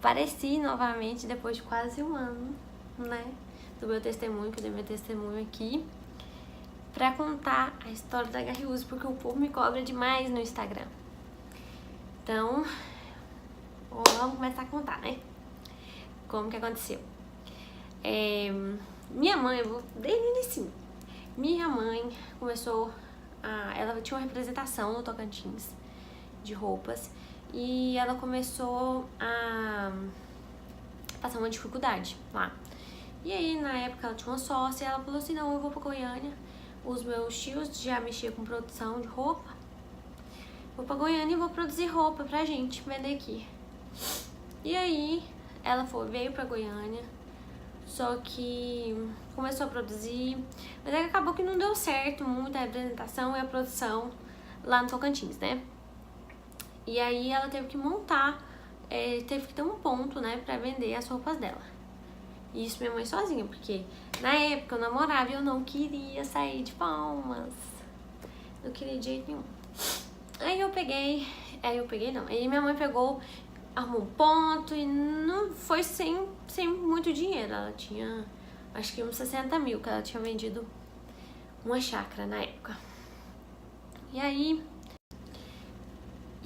apareci novamente depois de quase um ano, né? Do meu testemunho, que eu dei meu testemunho aqui, pra contar a história da Garriuso, porque o povo me cobra demais no Instagram. Então, vamos começar a contar, né? Como que aconteceu. Minha mãe, eu vou desde o início. Minha mãe começou ela tinha uma representação no Tocantins de roupas e ela começou a passar uma dificuldade lá. E aí, na época, ela tinha uma sócia e ela falou assim, não, eu vou pra Goiânia. Os meus tios já mexiam com produção de roupa. Vou pra Goiânia e vou produzir roupa pra gente vender aqui. E aí, ela veio pra Goiânia, só que começou a produzir, mas aí acabou que não deu certo muito a representação e a produção lá no Tocantins, né? E aí ela teve que montar, teve que ter um ponto, né, pra vender as roupas dela. E isso minha mãe sozinha, porque na época eu namorava e eu não queria sair de Palmas. Não queria de jeito nenhum. Aí minha mãe pegou, arrumou um ponto e não foi sem muito dinheiro. Ela tinha, acho que uns 60 mil que ela tinha vendido uma chácara na época. E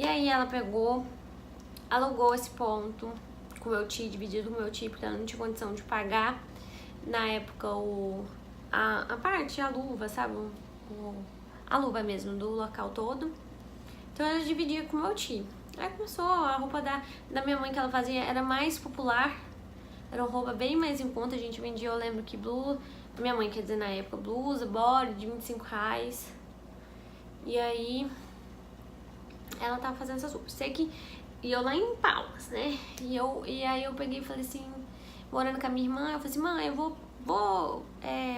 aí ela pegou, alugou esse ponto com meu tio, dividido com meu tio, porque ela não tinha condição de pagar na época a luva, sabe? A luva mesmo do local todo. Então ela dividia com meu tio. Aí começou, a roupa da minha mãe que ela fazia era mais popular, era uma roupa bem mais em conta, a gente vendia, eu lembro que minha mãe, quer dizer, na época, blusa, body de R$25. E aí ela tava fazendo essas roupas. Sei que e eu lá em Palmas, né? E aí eu peguei e falei assim, morando com a minha irmã, eu falei assim, mãe, eu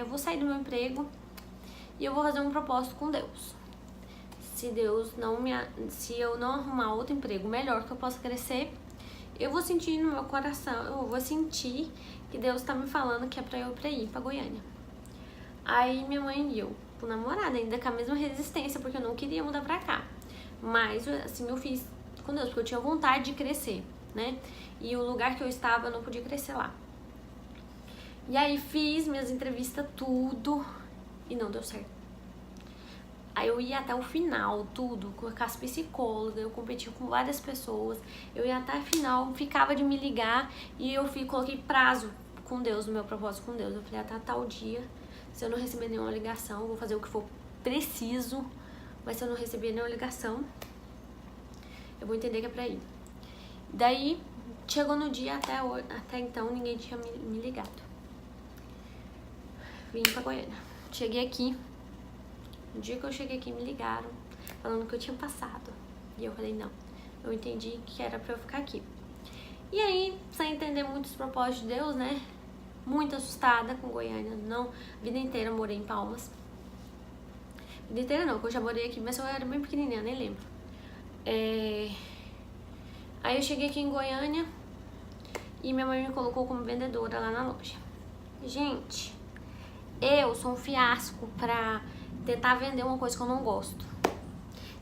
vou sair do meu emprego e eu vou fazer um propósito com Deus. Se eu não arrumar outro emprego melhor que eu possa crescer, eu vou sentir no meu coração, eu vou sentir que Deus tá me falando que é pra eu ir pra Goiânia. Aí minha mãe e eu, com o namorado, ainda com a mesma resistência, porque eu não queria mudar pra cá. Mas, assim, eu fiz com Deus, porque eu tinha vontade de crescer, né? E o lugar que eu estava, eu não podia crescer lá. E aí fiz minhas entrevistas, tudo, e não deu certo. Aí eu ia até o final, tudo, com as psicólogas, eu competia com várias pessoas, eu ia até o final, ficava de me ligar e eu coloquei prazo com Deus, no meu propósito com Deus. Eu falei, até tal dia, se eu não receber nenhuma ligação, eu vou fazer o que for preciso, mas se eu não receber nenhuma ligação, eu vou entender que é pra ir. Daí, chegou no dia, até então, ninguém tinha me ligado. Vim pra Goiânia. Cheguei aqui. No dia que eu cheguei aqui, me ligaram, falando que eu tinha passado. E eu falei, não. Eu entendi que era pra eu ficar aqui. E aí, sem entender muito os propósitos de Deus, né? Muito assustada com Goiânia. Não, a vida inteira eu morei em Palmas. Vida inteira não, porque eu já morei aqui, mas eu era bem pequenininha, nem lembro. Aí eu cheguei aqui em Goiânia e minha mãe me colocou como vendedora lá na loja. Gente, eu sou um fiasco pra tentar vender uma coisa que eu não gosto.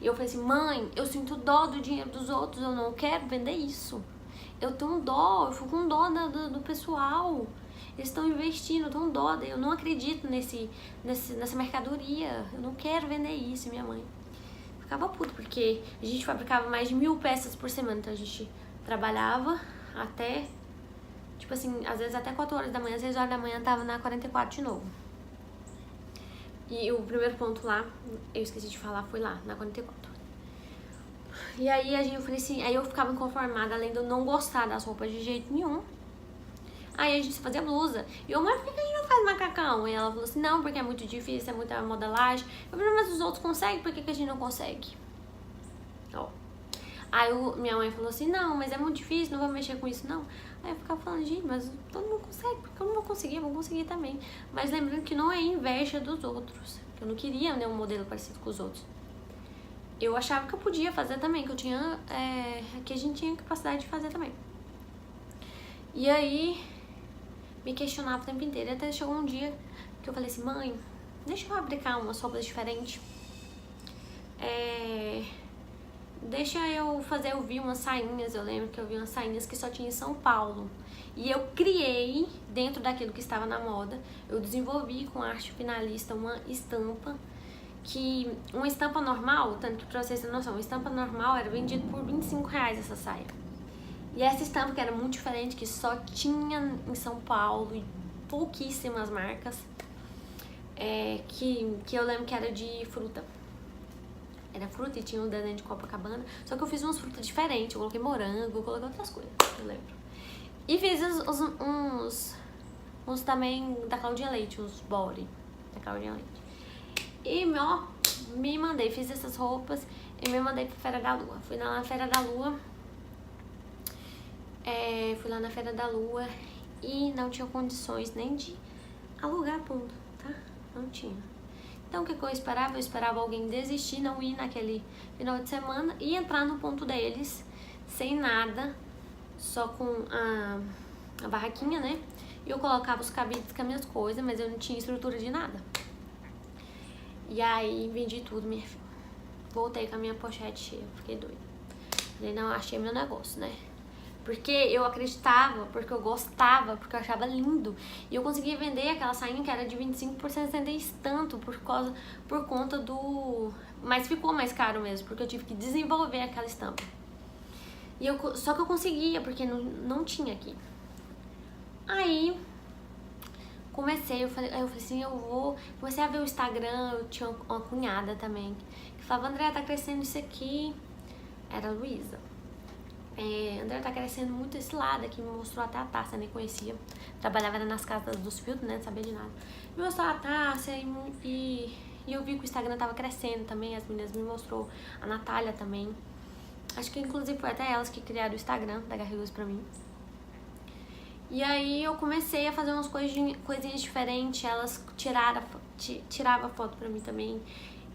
E eu falei assim, mãe, eu sinto dó do dinheiro dos outros, eu não quero vender isso. Eu tenho dó, eu fico com dó do pessoal. Eles estão investindo, eu tenho dó, eu não acredito nessa mercadoria. Eu não quero vender isso, minha mãe. Ficava puto, porque a gente fabricava mais de 1000 peças por semana. Então a gente trabalhava até, tipo assim, às vezes até 4 horas da manhã, 6 horas da manhã tava na 44 de novo. E o primeiro ponto lá, eu esqueci de falar, foi lá, na 44. E aí eu falei assim, aí eu ficava inconformada, além de eu não gostar das roupas de jeito nenhum. Aí a gente fazia blusa. E eu, mas por que a gente não faz macacão? E ela falou assim, não, porque é muito difícil, é muita modelagem. Eu falei, mas os outros conseguem, por que a gente não consegue? Ó. Aí minha mãe falou assim, não, mas é muito difícil, não vou mexer com isso, não. Aí eu ficava falando, gente, mas todo mundo consegue, porque eu não vou conseguir, eu vou conseguir também. Mas lembrando que não é inveja dos outros. Eu não queria, né, um modelo parecido com os outros. Eu achava que eu podia fazer também, que eu tinha, que a gente tinha capacidade de fazer também. E aí, me questionava o tempo inteiro, até chegou um dia que eu falei assim, mãe, deixa eu fabricar umas roupas diferentes. deixa eu vi umas sainhas, eu lembro que eu vi umas sainhas que só tinha em São Paulo. E eu criei, dentro daquilo que estava na moda, eu desenvolvi com arte finalista uma estampa, uma estampa normal, tanto que pra vocês terem noção, uma estampa normal era vendida por R$25 essa saia. E essa estampa que era muito diferente, que só tinha em São Paulo e pouquíssimas marcas, que eu lembro que era de fruta. Era fruta e tinha um desenho de Copacabana, só que eu fiz umas frutas diferentes, eu coloquei morango, eu coloquei outras coisas, eu lembro. E fiz uns também da Claudinha Leite, uns body da Claudinha Leite. E, me mandei, fiz essas roupas e me mandei pra Feira da Lua. Fui lá na Feira da Lua, e não tinha condições nem de alugar ponto, tá? Não tinha. Então, o que eu esperava? Eu esperava alguém desistir, não ir naquele final de semana e entrar no ponto deles, sem nada, só com a barraquinha, né? E eu colocava os cabides com as minhas coisas, mas eu não tinha estrutura de nada. E aí, vendi tudo, minha filha. Voltei com a minha pochete cheia, fiquei doida. Falei, não, achei meu negócio, né? Porque eu acreditava, porque eu gostava, porque eu achava lindo. E eu conseguia vender aquela sainha que era de 25 por 60 e tanto, por conta do... Mas ficou mais caro mesmo, porque eu tive que desenvolver aquela estampa. Só que eu conseguia, porque não tinha aqui. Aí, eu falei assim, comecei a ver o Instagram, eu tinha uma cunhada também, que falava, André, tá crescendo isso aqui. Era a Luísa. André, tá crescendo muito esse lado aqui, me mostrou até a taça, nem conhecia. Trabalhava nas casas dos filtros, né, não sabia de nada. Me mostrou a taça e eu vi que o Instagram tava crescendo também, as meninas me mostrou, a Natália também. Acho que inclusive foi até elas que criaram o Instagram da Garrigos pra mim. E aí eu comecei a fazer umas coisinhas diferentes, elas tiravam foto pra mim também.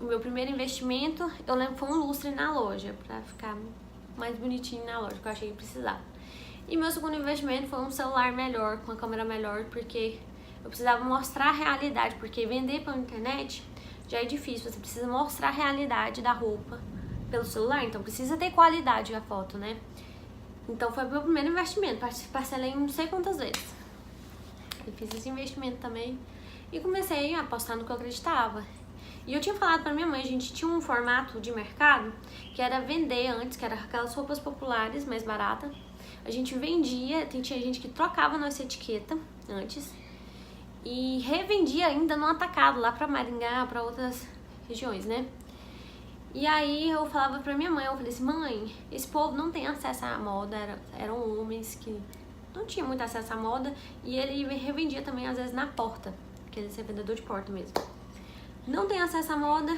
O meu primeiro investimento, eu lembro que foi um lustre na loja, pra ficar mais bonitinho na loja, que eu achei que precisava. E meu segundo investimento foi um celular melhor, com a câmera melhor, porque eu precisava mostrar a realidade, porque vender pela internet já é difícil, você precisa mostrar a realidade da roupa pelo celular, então precisa ter qualidade a foto, né? Então foi o meu primeiro investimento, parcelei não sei quantas vezes. Eu fiz esse investimento também e comecei a apostar no que eu acreditava. E eu tinha falado pra minha mãe, a gente tinha um formato de mercado que era vender antes, que era aquelas roupas populares, mais baratas. A gente vendia, tinha gente que trocava nossa etiqueta antes e revendia ainda no atacado, lá pra Maringá, pra outras regiões, né? E aí eu falava pra minha mãe, eu falei assim, mãe, esse povo não tem acesso à moda, eram homens que não tinham muito acesso à moda e ele revendia também às vezes na porta, aquele vendedor de porta mesmo. Não tem acesso à moda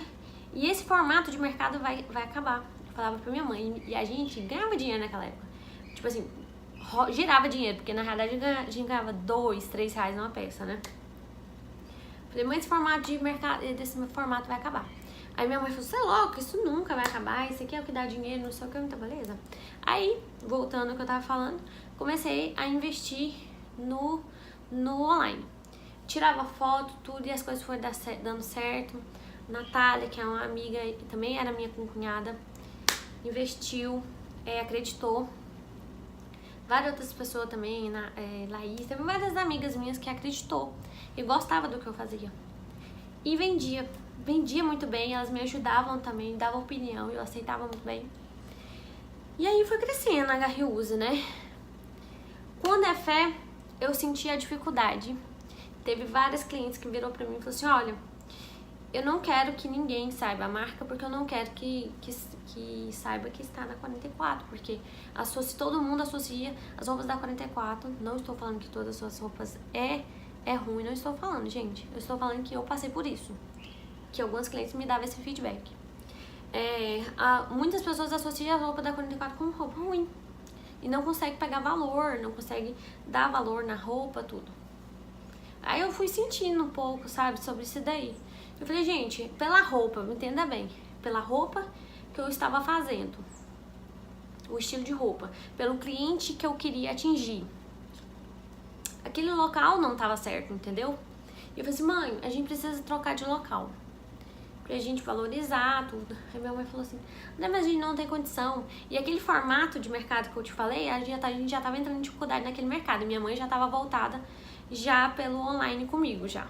e esse formato de mercado vai acabar. Eu falava pra minha mãe e a gente ganhava dinheiro naquela época. Tipo assim, girava dinheiro, porque na realidade a gente ganhava R$2, R$3 numa peça, né? Falei, mãe, esse formato vai acabar. Aí minha mãe falou, você é louco, isso nunca vai acabar, isso aqui é o que dá dinheiro, não sei o que, muita beleza. Aí, voltando ao que eu tava falando, comecei a investir no online. Tirava foto, tudo, e as coisas foram dando certo. Natália, que é uma amiga, também era minha cunhada, investiu, acreditou. Várias outras pessoas também, Laís, teve várias amigas minhas que acreditou e gostava do que eu fazia. E vendia muito bem, elas me ajudavam também, davam opinião, eu aceitava muito bem. E aí foi crescendo a Garriuse, né? Quando é fé, eu senti a dificuldade. Teve várias clientes que virou pra mim e falou assim, olha, eu não quero que ninguém saiba a marca, porque eu não quero que saiba que está na 44, porque todo mundo associa as roupas da 44, não estou falando que todas as suas roupas é ruim, não estou falando, gente, eu estou falando que eu passei por isso, que alguns clientes me davam esse feedback. Muitas pessoas associam a roupa da 44 com roupa ruim, e não conseguem pegar valor, não conseguem dar valor na roupa, tudo. Aí eu fui sentindo um pouco, sabe, sobre isso daí. Eu falei, gente, pela roupa, me entenda bem, pela roupa que eu estava fazendo, o estilo de roupa, pelo cliente que eu queria atingir, aquele local não estava certo, entendeu? E eu falei assim, mãe, a gente precisa trocar de local. pra gente valorizar tudo. Aí minha mãe falou assim, André, mas a gente não tem condição. E aquele formato de mercado que eu te falei, a gente já tava entrando em dificuldade naquele mercado. E minha mãe já tava voltada já pelo online comigo, já.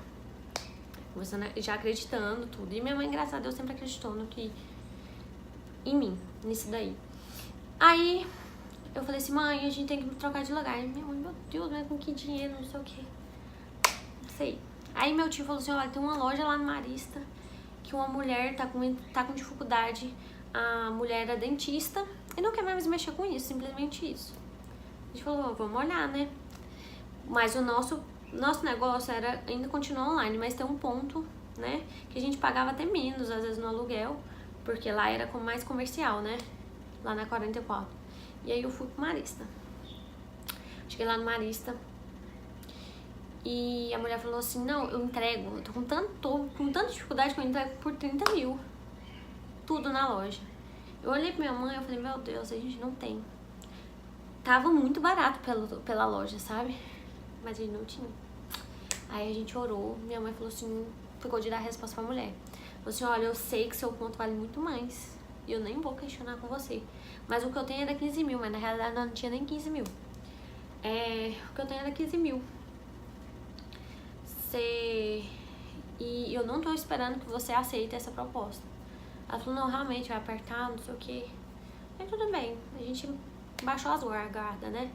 Começando, já acreditando tudo. E minha mãe, graças a Deus, sempre acreditou no que... em mim, nisso daí. Aí eu falei assim, mãe, a gente tem que trocar de lugar. E minha mãe, meu Deus, mas com que dinheiro, não sei o que. Não sei. Aí meu tio falou assim, olha, tem uma loja lá no Marista que uma mulher tá com dificuldade. A mulher era dentista e não quer mais mexer com isso, simplesmente isso. A gente falou, vamos olhar, né? Mas o nosso negócio era ainda continuar online, mas tem um ponto, né, que a gente pagava até menos, às vezes, no aluguel, porque lá era mais comercial, né, lá na 44. E aí eu fui pro Marista. Cheguei lá no Marista e a mulher falou assim, não, eu entrego, tô com tanta dificuldade que eu entrego por 30 mil. Tudo na loja. Eu olhei pra minha mãe e falei, meu Deus, a gente não tem. Tava muito barato pela loja, sabe? Mas a gente não tinha. Aí a gente orou, minha mãe falou assim, ficou de dar a resposta pra mulher. Falou assim, olha, eu sei que seu ponto vale muito mais. E eu nem vou questionar com você. Mas o que eu tenho era 15 mil, mas na realidade não tinha nem 15 mil. O que eu tenho era 15 mil. E eu não tô esperando que você aceite essa proposta. Ela falou, não, realmente vai apertar, não sei o que. Aí tudo bem, a gente baixou as guardas, né?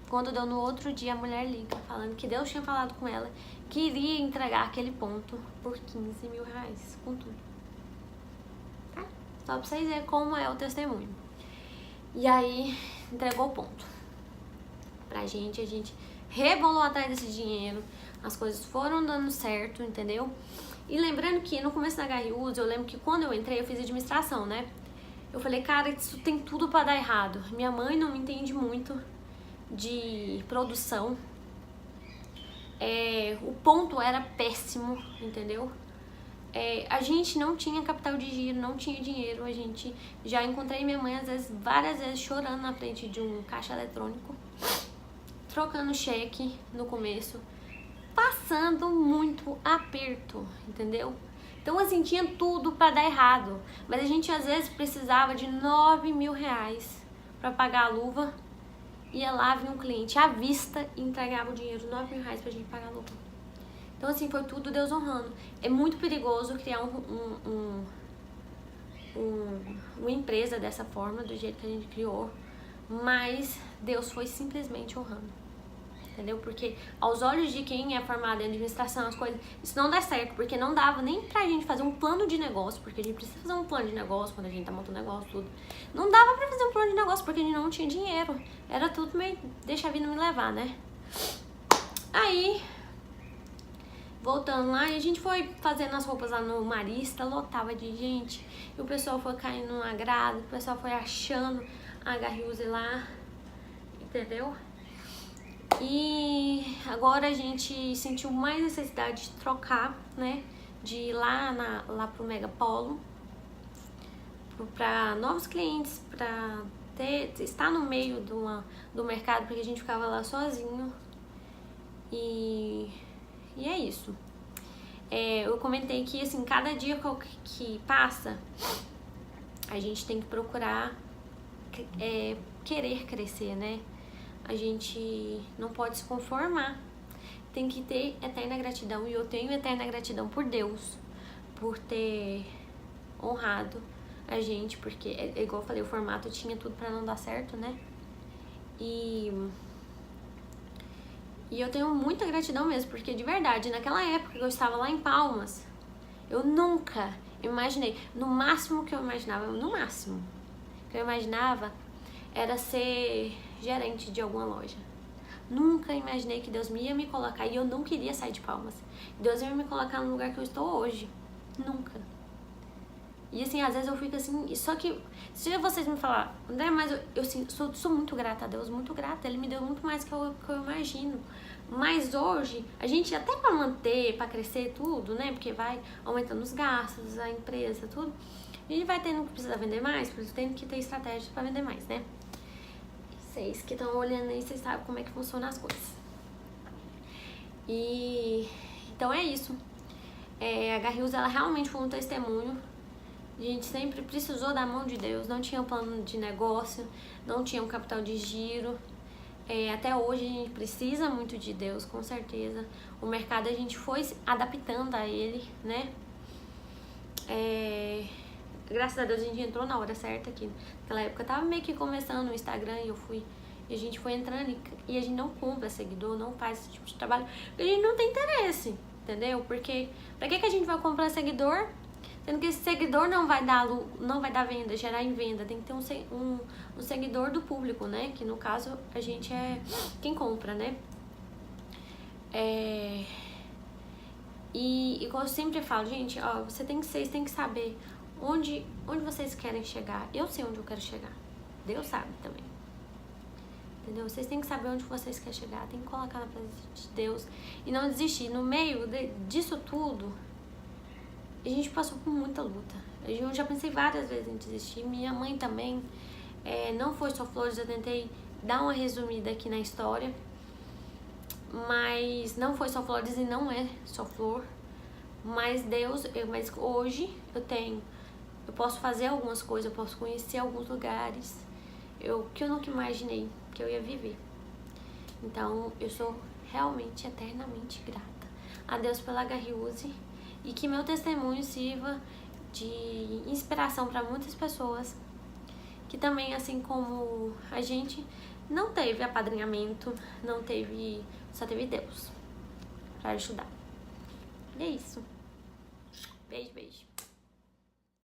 Quando deu no outro dia, a mulher liga falando que Deus tinha falado com ela que iria entregar aquele ponto por 15 mil reais, com tudo. Tá? Só pra vocês verem como é o testemunho. E aí, entregou o ponto pra gente, a gente rebolou atrás desse dinheiro, as coisas foram dando certo, entendeu? E lembrando que no começo da HRUs, eu lembro que quando eu entrei, eu fiz administração, né? Eu falei, cara, isso tem tudo pra dar errado. Minha mãe não me entende muito de produção. O ponto era péssimo, entendeu? A gente não tinha capital de giro, não tinha dinheiro. A gente já encontrei minha mãe várias vezes chorando na frente de um caixa eletrônico, trocando cheque no começo, passando muito aperto, entendeu? Então assim, tinha tudo pra dar errado, mas a gente às vezes precisava de 9 mil reais pra pagar a luva. Ia lá, vinha um cliente à vista e entregava o dinheiro, 9 mil reais pra gente pagar a luva. Então assim, foi tudo Deus honrando. É muito perigoso criar uma empresa dessa forma, do jeito que a gente criou, mas Deus foi simplesmente honrando. Entendeu? Porque aos olhos de quem é formado em administração, as coisas, isso não dá certo, porque não dava nem pra gente fazer um plano de negócio, porque a gente precisa fazer um plano de negócio quando a gente tá montando negócio, tudo. Não dava pra fazer um plano de negócio, porque a gente não tinha dinheiro. Era tudo meio, deixa a vida me levar, né? Aí, voltando lá, e a gente foi fazendo as roupas lá no Marista, lotava de gente, e o pessoal foi caindo no agrado, o pessoal foi achando a HRUs lá, entendeu? E agora a gente sentiu mais necessidade de trocar, né? De ir lá pro Megapolo, para novos clientes, para estar no meio do mercado, porque a gente ficava lá sozinho. E é isso. Eu comentei que assim, cada dia que passa, a gente tem que procurar querer crescer, né? A gente não pode se conformar. Tem que ter eterna gratidão. E eu tenho eterna gratidão por Deus, por ter honrado a gente, porque, igual eu falei, o formato tinha tudo pra não dar certo, né? E eu tenho muita gratidão mesmo, porque de verdade, naquela época que eu estava lá em Palmas, eu nunca imaginei, no máximo que eu imaginava era ser gerente de alguma loja. Nunca imaginei que Deus ia me colocar, e eu não queria sair de Palmas. Deus ia me colocar no lugar que eu estou hoje. Nunca. E assim, às vezes eu fico assim, só que se vocês me falar, André, mas eu sou muito grata a Deus, muito grata. Ele me deu muito mais que eu imagino. Mas hoje, a gente até pra manter, pra crescer tudo, né? Porque vai aumentando os gastos, a empresa, tudo. A gente vai tendo que precisar vender mais, por isso tem que ter estratégias pra vender mais, né? Vocês que estão olhando aí, vocês sabem como é que funciona as coisas. E então é isso. A Garrius, ela realmente foi um testemunho. A gente sempre precisou da mão de Deus, não tinha um plano de negócio, não tinha um capital de giro. Até hoje a gente precisa muito de Deus, com certeza. O mercado a gente foi adaptando a ele, né? Graças a Deus a gente entrou na hora certa aqui. Naquela época eu tava meio que começando o Instagram e a gente foi entrando e a gente não compra seguidor, não faz esse tipo de trabalho, porque a gente não tem interesse, entendeu? Porque pra que a gente vai comprar seguidor, sendo que esse seguidor não vai dar venda, gerar em venda? Tem que ter um seguidor do público, né? Que no caso a gente é quem compra, né? E como eu sempre falo, gente, ó, vocês têm que saber onde vocês querem chegar. Eu sei onde eu quero chegar. Deus sabe também. Entendeu? Vocês têm que saber onde vocês querem chegar. Tem que colocar na presença de Deus e não desistir. No meio disso tudo, a gente passou por muita luta. Eu já pensei várias vezes em desistir. Minha mãe também. Não foi só flores. Eu tentei dar uma resumida aqui na história. Mas não foi só flores e não é só flor. Mas mas hoje eu posso fazer algumas coisas, eu posso conhecer alguns lugares que eu nunca imaginei que eu ia viver. Então eu sou realmente eternamente grata a Deus pela Garrius e que meu testemunho sirva de inspiração para muitas pessoas que também, assim como a gente, não teve apadrinhamento, só teve Deus para ajudar. E é isso. Beijo, beijo.